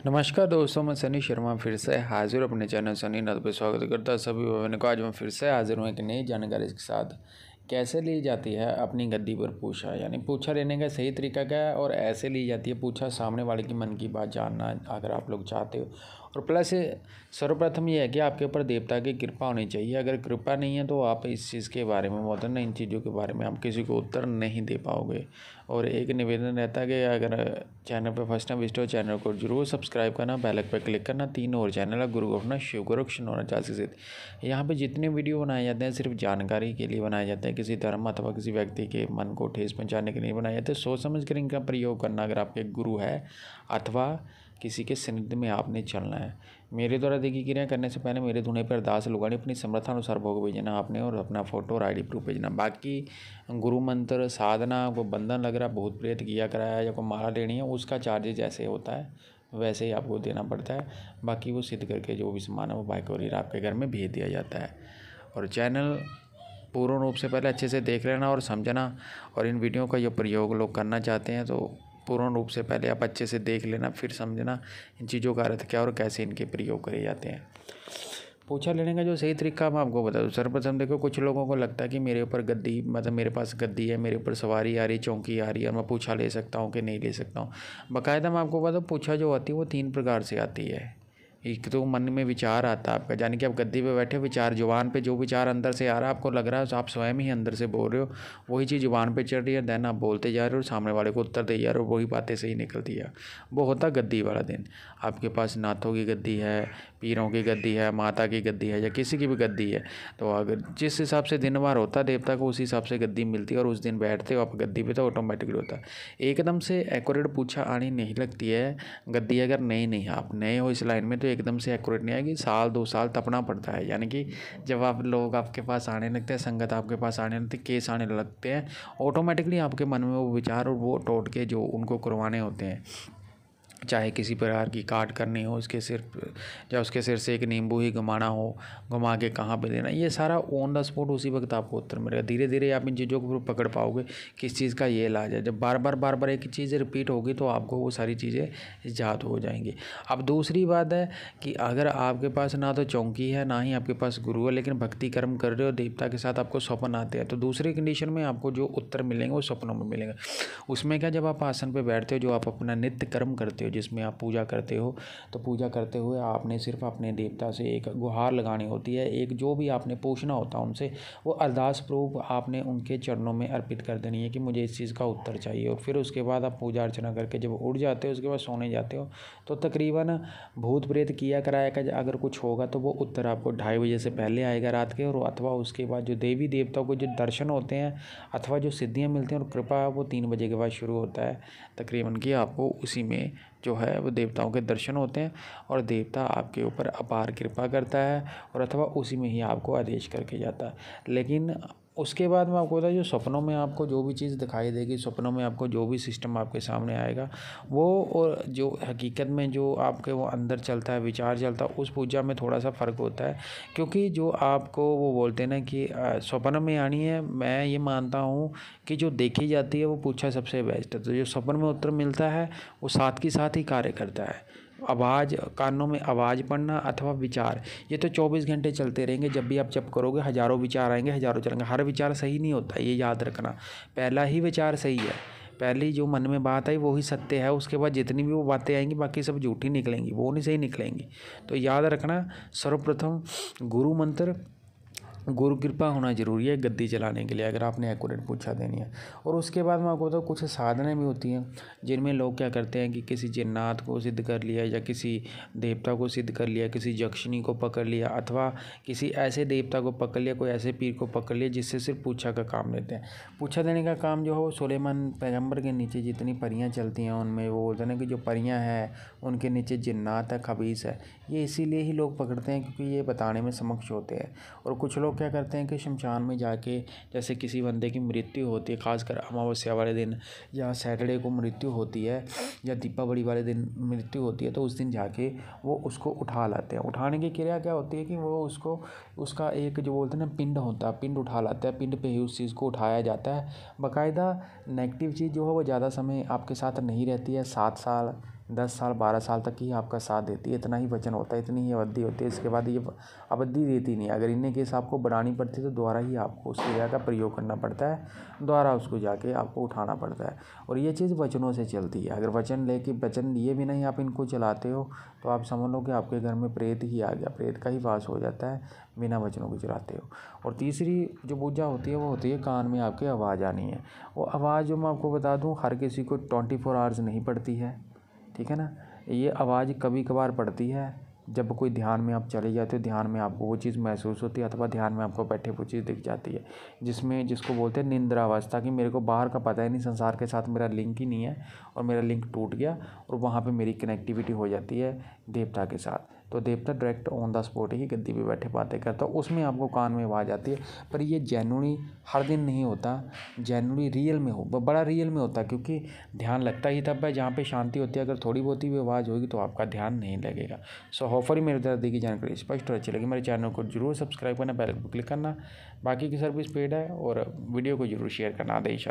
नमस्कार दोस्तों, मैं सनी शर्मा फिर से हाजिर अपने चैनल सनी नद पे स्वागत करता सभी भाइयों को। आज मैं फिर से हाजिर हूँ एक नई जानकारी के साथ। कैसे ली जाती है अपनी गद्दी पर पूछा, यानी पूछा लेने का सही तरीका क्या है और ऐसे ली जाती है पूछा सामने वाले की मन की बात जानना अगर आप लोग चाहते हो। और प्लस सर्वप्रथम ये है कि आपके ऊपर देवता की कृपा होनी चाहिए। अगर कृपा नहीं है तो आप इस चीज़ के बारे में बोलते हैं इन चीज़ों के बारे में आप किसी को उत्तर नहीं दे पाओगे। और एक निवेदन रहता है कि अगर चैनल पर फर्स्ट टाइम विजिट हो चैनल को जरूर सब्सक्राइब करना, बेल आइकन पर क्लिक करना। 3 और चैनल है गुरु गोरखनाथ शिव गोरक्षण होना चाहिए। यहाँ पे जितने वीडियो बनाए जाते हैं सिर्फ जानकारी के लिए बनाए जाते हैं, किसी धर्म अथवा किसी व्यक्ति के मन को ठेस पहुँचाने के लिए बनाए जाते हैं। सोच समझ कर इनका प्रयोग करना अगर आपके गुरु है अथवा किसी के सानिध्य में आपने चलना है। मेरे द्वारा देखी क्रिया करने से पहले मेरे धुने पर अरदास लगानी, अपनी समर्था अनुसार भोग भेजना आपने और अपना फोटो और ID प्रूफ भेजना। बाकी गुरु मंत्र साधना को बंधन लग रहा, भूत प्रेत किया कराया या कोई माला लेनी है उसका चार्ज जैसे होता है वैसे ही आपको देना पड़ता है। बाकी वो सिद्ध करके जो भी सामान है वो बाइक और आपके घर में भेज दिया जाता है। और चैनल पूर्ण रूप से पहले अच्छे से देख लेना और समझना। और इन वीडियो का जो प्रयोग लोग करना चाहते हैं तो पूर्ण रूप से पहले आप अच्छे से देख लेना, फिर समझना इन चीज़ों का अर्थ क्या और कैसे इनके प्रयोग करे जाते हैं। पूछा लेने का जो सही तरीका मैं आपको बता दूँ। सर्वप्रथम देखो, कुछ लोगों को लगता है कि मेरे ऊपर गद्दी मतलब मेरे पास गद्दी है, मेरे ऊपर सवारी आ रही, चौकी आ रही है और मैं पूछा ले सकता हूँ कि नहीं ले सकता हूँ। बाकायदा मैं आपको बता दूँ, पूछा जो आती है वो 3 प्रकार से आती है। एक तो मन में विचार आता है आपका, यानी कि आप गद्दी पे बैठे विचार जुबान पे जो विचार अंदर से आ रहा है आपको लग रहा है आप स्वयं ही अंदर से बोल रहे हो, वही चीज़ जुबान पे चढ़ रही है। देन आप बोलते जा रहे हो और सामने वाले को उत्तर दे जा रहे हो, वही बातें सही निकलती है। वो होता गद्दी वाला दिन। आपके पास नाथों की गद्दी है, पीरों की गद्दी है, माता की गद्दी है या किसी की भी गद्दी है, तो अगर जिस हिसाब से दिन वार होता है देवता को उसी हिसाब से गद्दी मिलती है और उस दिन बैठते हो आप गद्दी पे तो ऑटोमेटिकली होता है। एकदम से एक्यूरेट पूछा आनी नहीं लगती है गद्दी। अगर नहीं आप नए हो इस लाइन में तो एकदम से एक्यूरेट नहीं आएगी, 1-2 साल तपना पड़ता है। यानी कि जब आप लोग आपके पास आने लगते हैं, संगत आपके पास आने लगती है, केस आने लगते हैं, ऑटोमेटिकली आपके मन में वो विचार और वो टोटके जो उनको करवाने होते हैं, चाहे किसी प्रकार की काट करनी हो उसके सिर या उसके सिर से एक नींबू ही घुमाना हो, घुमा के कहाँ पे देना, ये सारा ऑन द स्पॉट उसी वक्त आपको उत्तर मिलेगा। धीरे धीरे आप इन चीज़ों को पकड़ पाओगे किस चीज़ का ये इलाज है। जब बार बार एक ही चीज़ रिपीट होगी तो आपको वो सारी चीज़ें ईजाद हो जाएंगी। अब दूसरी बात है कि अगर आपके पास ना तो चौकी है ना ही आपके पास गुरु है, लेकिन भक्ति कर्म कर रहे हो, देवता के साथ आपको स्वप्न आते हैं, तो दूसरी कंडीशन में आपको जो उत्तर मिलेंगे वो स्वप्नों में मिलेंगे। उसमें क्या, जब आप आसन पर बैठते हो, जो आप अपना नित्य कर्म करते हो जिसमें आप पूजा करते हो, तो पूजा करते हुए आपने सिर्फ अपने देवता से एक गुहार लगानी होती है, एक जो भी आपने पूछना होता है उनसे वो अरदास प्रूफ आपने उनके चरणों में अर्पित कर देनी है कि मुझे इस चीज़ का उत्तर चाहिए। और फिर उसके बाद आप पूजा अर्चना करके जब उठ जाते हो उसके बाद सोने जाते हो तो तकरीबन भूत प्रेत किया कराया का अगर कुछ होगा तो वो उत्तर आपको 2:30 बजे से पहले आएगा रात के, और अथवा उसके बाद जो देवी देवताओं को जो दर्शन होते हैं अथवा जो सिद्धियाँ मिलती हैं और कृपा वो 3 बजे के बाद शुरू होता है तकरीबन कि आपको उसी में जो है वो देवताओं के दर्शन होते हैं और देवता आपके ऊपर अपार कृपा करता है और अथवा उसी में ही आपको आदेश करके जाता है। लेकिन उसके बाद मैं आपको बता, जो सपनों में आपको जो भी चीज़ दिखाई देगी, सपनों में आपको जो भी सिस्टम आपके सामने आएगा वो और जो हकीकत में जो आपके वो अंदर चलता है विचार चलता है, उस पूजा में थोड़ा सा फ़र्क होता है। क्योंकि जो आपको वो बोलते हैं ना कि सपन में आनी है, मैं ये मानता हूँ कि जो देखी जाती है वो पूछा सबसे बेस्ट है। तो जो सपन में उत्तर मिलता है वो साथ के साथ ही कार्य करता है। आवाज़, कानों में आवाज़ पड़ना अथवा विचार, ये तो 24 घंटे चलते रहेंगे। जब भी आप जप करोगे हज़ारों विचार आएंगे, हज़ारों चलेंगे। हर विचार सही नहीं होता, ये याद रखना। पहला ही विचार सही है, पहली जो मन में बात आई वो ही सत्य है, उसके बाद जितनी भी वो बातें आएंगी बाकी सब झूठी निकलेंगी, वो नहीं सही निकलेंगी। तो याद रखना, सर्वप्रथम गुरु मंत्र, गुरु कृपा होना ज़रूरी है गद्दी चलाने के लिए अगर आपने एक्यूरेट पूछा देनी है। और उसके बाद मैं आपको बताऊँ कुछ साधनाएँ भी होती हैं जिनमें लोग क्या करते हैं कि किसी जिन्नात को सिद्ध कर लिया या किसी देवता को सिद्ध कर लिया, किसी यक्षिणी को पकड़ लिया अथवा किसी ऐसे देवता को पकड़ लिया, कोई ऐसे पीर को पकड़ लिया जिससे सिर्फ पूछा का काम लेते हैं। पूछा देने का काम जो है वो सुलेमान पैगम्बर के नीचे जितनी परियाँ चलती हैं उनमें वो बोलते हैं कि जो परियाँ हैं उनके नीचे जिन्नात है, खबीस है। ये इसीलिए ही लोग पकड़ते हैं क्योंकि ये बताने में समक्ष होते हैं। और कुछ लोग क्या करते हैं कि शमशान में जाके, जैसे किसी बंदे की मृत्यु होती है खासकर अमावस्या वाले दिन या सैटरडे को मृत्यु होती है या दीपावली वाले दिन मृत्यु होती है, तो उस दिन जाके वो उसको उठा लाते हैं। उठाने की क्रिया क्या होती है कि वो उसको उसका एक जो बोलते हैं ना पिंड होता है, पिंड उठा लाता है, पिंड पे ही उस चीज़ को उठाया जाता है। बाकायदा नेगेटिव चीज़ जो है वो ज़्यादा समय आपके साथ नहीं रहती है, 7 साल 10 साल 12 साल तक ही आपका साथ देती है। इतना ही वचन होता है, इतनी ही अवधि होती है। इसके बाद ये अवधि देती नहीं। अगर इन्हें केस आपको बढ़ानी पड़ती है तो दोबारा ही आपको उस क्रिया का प्रयोग करना पड़ता है, दोबारा उसको जाके आपको उठाना पड़ता है। और ये चीज़ वचनों से चलती है। अगर वचन लिए भी नहीं आप इनको चलाते हो तो आप समझ लो कि आपके घर में प्रेत ही आ गया, प्रेत का ही वास हो जाता है, बिना वचनों को चलाते हो। और तीसरी जो पूजा होती है वो होती है कान में आपके आवाज़ आनी है। वो आवाज़ जो मैं आपको बता दूं हर किसी को 24 आवर्स नहीं पड़ती है, ठीक है ना। ये आवाज़ कभी कभार पड़ती है जब कोई ध्यान में आप चले जाते हो, ध्यान में आपको वो चीज़ महसूस होती है, अथवा ध्यान में आपको बैठे वो चीज़ दिख जाती है, जिसको बोलते हैं निंद्रावस्था, कि मेरे को बाहर का पता ही नहीं, संसार के साथ मेरा लिंक ही नहीं है और मेरा लिंक टूट गया और वहाँ पे मेरी कनेक्टिविटी हो जाती है देवता के साथ। तो देवता डायरेक्ट ऑन द स्पॉट ही गद्दी पे बैठे बातें करता, उसमें आपको कान में आवाज़ आती है। पर ये जेन्युइनली हर दिन नहीं होता, जेन्युइनली रियल में बड़ा रियल में होता है, क्योंकि ध्यान लगता ही तब है जहाँ पे शांति होती है। अगर थोड़ी बहुत भी आवाज़ होगी तो आपका ध्यान नहीं लगेगा। सो होपफुली मेरे तरह दी की जानकारी स्पष्ट और अच्छी लगी। मेरे चैनल को जरूर सब्सक्राइब करना, बेल को क्लिक करना। बाकी की सर्विस पेड है और वीडियो को जरूर शेयर करना। आदेश।